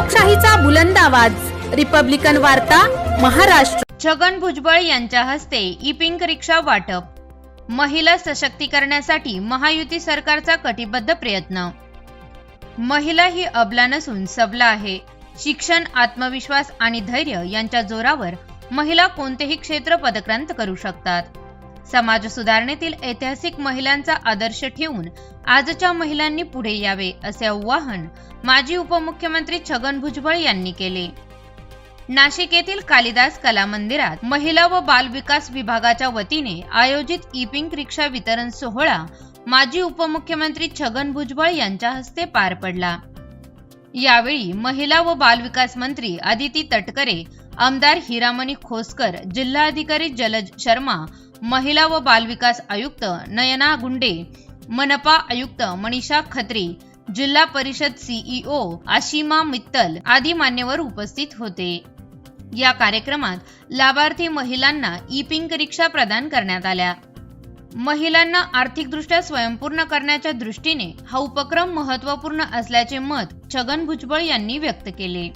लोकशाहीचा बुलंद आवाज, रिपब्लिकन वार्ता, महाराष्ट्र। छगन भुजबळ यांच्या हस्ते ई पिंक रिक्षा वाटप। महिला सशक्तीकरणासाठी महायुती सरकारचा कटिबद्ध प्रयत्न। महिला ही अबला नसून सबला आहे। शिक्षण, आत्मविश्वास आणि धैर्य यांच्या जोरावर महिला कोणतेही क्षेत्र पदक्रांत करू शकतात। समाज सुधारणेतील ऐतिहासिक महिलांचा आदर्श ठेवून आजच्या महिलांनी पुढे यावे असे आवाहन माजी उपमुख्यमंत्री छगन भुजबळ यांनी केले। नाशिक येथील कालिदास कला मंदिरात महिला व बाल विकास विभागाच्या वतीने आयोजित ई पिंक रिक्षा वितरण सोहळा माजी उपमुख्यमंत्री छगन भुजबळ यांच्या हस्ते पार पडला। यावेळी महिला व बाल विकास मंत्री आदिती तटकरे, आमदार हिरामणी खोसकर, जिल्हाधिकारी जलज शर्मा, महिला व बाल विकास आयुक्त नयना गुंडे, मनपा आयुक्त मनीषा खत्री, जिल्हा परिषद सीईओ आशिमा मित्तल आदी मान्यवर उपस्थित होते। या कार्यक्रमात लाभार्थी महिलांना ई पिंक रिक्षा प्रदान करण्यात आल्या। महिलांना आर्थिकदृष्ट्या स्वयंपूर्ण करण्याच्या दृष्टीने हा उपक्रम महत्त्वपूर्ण असल्याचे मत छगन भुजबळ यांनी व्यक्त केले।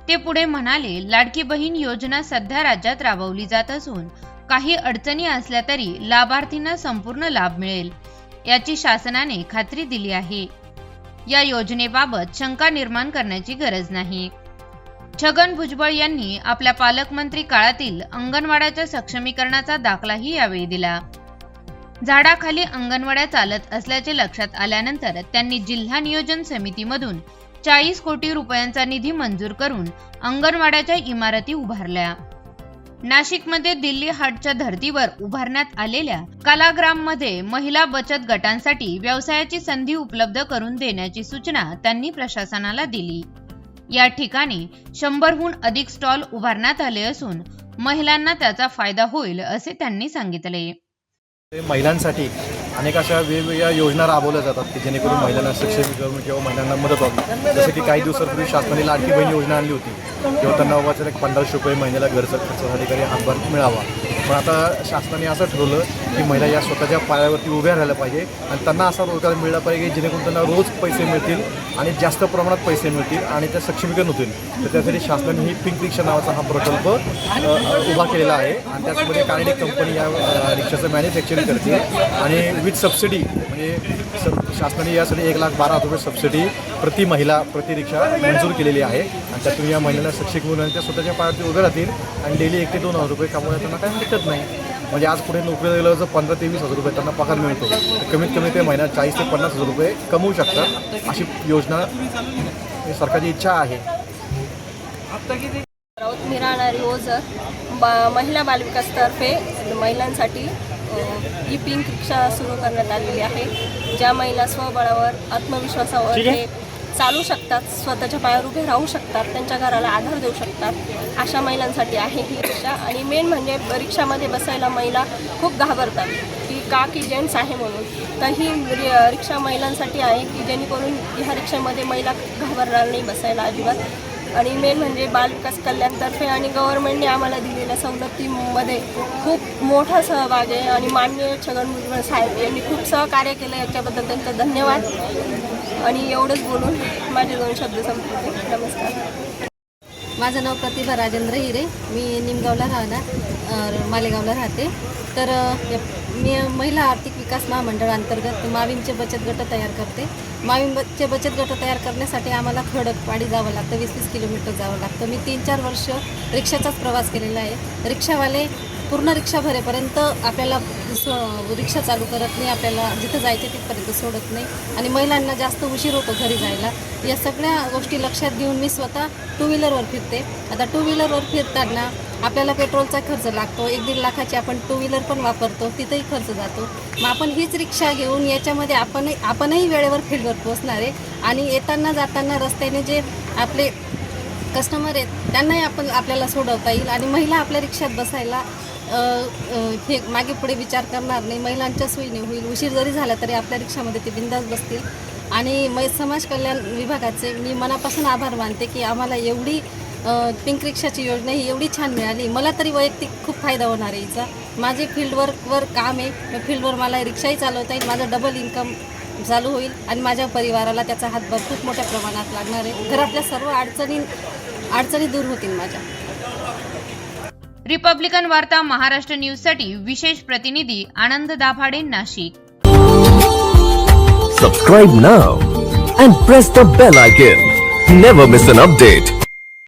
ते पुढे म्हणाले, लाडकी बहीण योजना सध्या राज्यात राबवली जात असून काही अडचणी असल्या तरी लाभार्थींना संपूर्ण लाभ मिळेल याची शासनाने खात्री दिली आहे। या योजनेबाबत शंका निर्माण करण्याची गरज नाही। छगन भुजबळ यांनी आपल्या पालकमंत्री काळातील अंगणवाड्याच्या सक्षमीकरणाचा दाखलाही यावेळी दिला। झाडाखाली अंगणवाड्या चालत असल्याचे लक्षात आल्यानंतर त्यांनी जिल्हा नियोजन समितीमधून 40 कोटी रुपयांचा निधी मंजूर करून अंगणवाड्याच्या इमारती उभारल्या। नाशिकमध्ये दिल्ली हाटच्या धर्तीवर उभारण्यात आलेल्या कलाग्राममध्ये महिला बचत गटांसाठी व्यवसायाची संधी उपलब्ध करून देण्याची सूचना त्यांनी प्रशासनाला दिली। या ठिकाणी 100हून अधिक स्टॉल उभारण्यात आले असून महिलांना त्याचा फायदा होईल असे त्यांनी सांगितले। महिलांसाठी अनेक अशा वेगवेगळ्या योजना राबवल्या जातात की जेणेकरून महिलांना सक्षमीकरण किंवा महिलांना मदत व्हावी। जसं की काही दिवसापूर्वी शासनाने लाडकी बहीण योजना आणली होती तेव्हा त्यांना अवघात 1500 रुपये महिन्याला घरचा खर्चासाठी काही हातभार मिळावा। पण आता शासनाने असं ठरवलं की महिला या स्वतःच्या पायावरती उभ्या राहायला पाहिजे आणि त्यांना असा रोजगार मिळाला पाहिजे जेणेकरून त्यांना रोज पैसे मिळतील आणि जास्त प्रमाणात पैसे मिळतील आणि त्या सक्षमीकरण होतील। तर त्यासाठी शासनाने ही पिंक रिक्षा नावाचा हा प्रकल्प उभा केलेला आहे आणि त्याचमध्ये कानेडिक कंपनी या रिक्षाचं मॅन्युफॅक्चरिंग करते आणि विथ सबसिडी म्हणजे शासनाने यासाठी 1,12,000 रुपये सबसिडी प्रति महिला प्रति रिक्षा मंजूर केलेली आहे आणि त्यातून या महिलांना सक्षमीकरण त्या स्वतःच्या पायावरती उभे राहतील आणि डेली 1 ते 2 हजार रुपये कमवण्यात त्यांना काही हरकत नाही। म्हणजे आज पुढे नोकरीला गेलं जर 15 ते 20 हजार रुपये त्यांना पगार मिळतो तर कमीत कमी ते महिन्यात 40 ते 50 हजार रुपये कमवू शकतात। अशी योजना सरकारची इच्छा आहे। मी राहणारी ओझर महिला बालविकासतर्फे महिलांसाठी ई पिंक रिक्षा सुरू करण्यात आलेली आहे। ज्या महिला स्वबळावर आत्मविश्वासावर हे चालू शकतात, स्वतःच्या पायावर उभे राहू शकतात, त्यांच्या घराला आधार देऊ शकतात अशा महिलांसाठी आहे ही रिक्षा। आणि मेन म्हणजे रिक्षामध्ये बसायला महिला खूप घाबरतात की जेंट्स आहे म्हणून, तर ही रिक्षा महिलांसाठी आहे की जेणेकरून ह्या रिक्षामध्ये महिला घाबरणार नाही बसायला अजिबात। आणि मेन म्हणजे बालविकास कल्याणतर्फे आणि गव्हर्नमेंटने आम्हाला दिलेल्या सवलतीमध्ये खूप मोठा सहभाग आहे आणि माननीय छगन भुजबळ साहेब यांनी खूप सहकार्य केलं, याच्याबद्दल त्यांचं धन्यवाद। आणि एवढंच बोलून माझे 2 शब्द संपवते। नमस्कार। माझं नाव प्रतिभा राजेंद्र हिरे, मी निमगावला राहणार मालेगावला राहते। तर मी महिला आर्थिक विकास महामंडळ अंतर्गत माविमचे बचत गट तयार करते। माविमचे बचत गट तयार करण्यासाठी आम्हाला खडकवाडी जावं लागतं, 20-30 किलोमीटर जावं लागतं। मी 3-4 वर्ष रिक्षाचाच प्रवास केलेला आहे। रिक्षावाले पूर्ण रिक्षा भरेपर्यंत आपल्याला रिक्षा चालू करत नाही, आपल्याला जिथं जायचं तिथपर्यंत सोडत नाही आणि महिलांना जास्त उशीर होतो घरी जायला। या सगळ्या गोष्टी लक्षात घेऊन मी स्वतः 2 व्हीलरवर फिरते। आता 2 व्हीलरवर फिरताना आपल्याला पेट्रोलचा खर्च लागतो, 1-1.5 लाखाची आपण 2 व्हीलर पण वापरतो, तिथंही खर्च जातो। मग आपण हीच रिक्षा घेऊन याच्यामध्ये आपणही वेळेवर फील्डवर पोहोचणार आहे आणि येताना जाताना रस्त्याने जे आपले कस्टमर आहेत त्यांनाही आपल्याला सोडवता येईल आणि महिला आपल्या रिक्षात बसायला हे मागे पुढे विचार करणार नाही, महिलांच्या सोयीने होईल। उशीर जरी झाला तरी आपल्या रिक्षामध्ये ते बिंदास बसतील। आणि समाज कल्याण विभागाचे मी मनापासून आभार मानते की आम्हाला एवढी पिंक रिक्षाची योजना ही एवढी छान मिळाली। मला तरी वैयक्तिक खूप फायदा होणार आहे हिचा। माझे फील्डवर्कवर काम आहे, फील्डवर मला रिक्षाही चालवता येईल, माझं डबल इन्कम चालू होईल आणि माझ्या परिवाराला त्याचा हातभार खूप मोठ्या प्रमाणात लागणार आहे. घरातल्या सर्व अडचणी दूर होतील माझ्या. रिपब्लिकन वार्ता महाराष्ट्र न्यूजसाठी विशेष प्रतिनिधी आनंद Dabhade, Nashik. Subscribe now and press the bell icon. Never miss an update.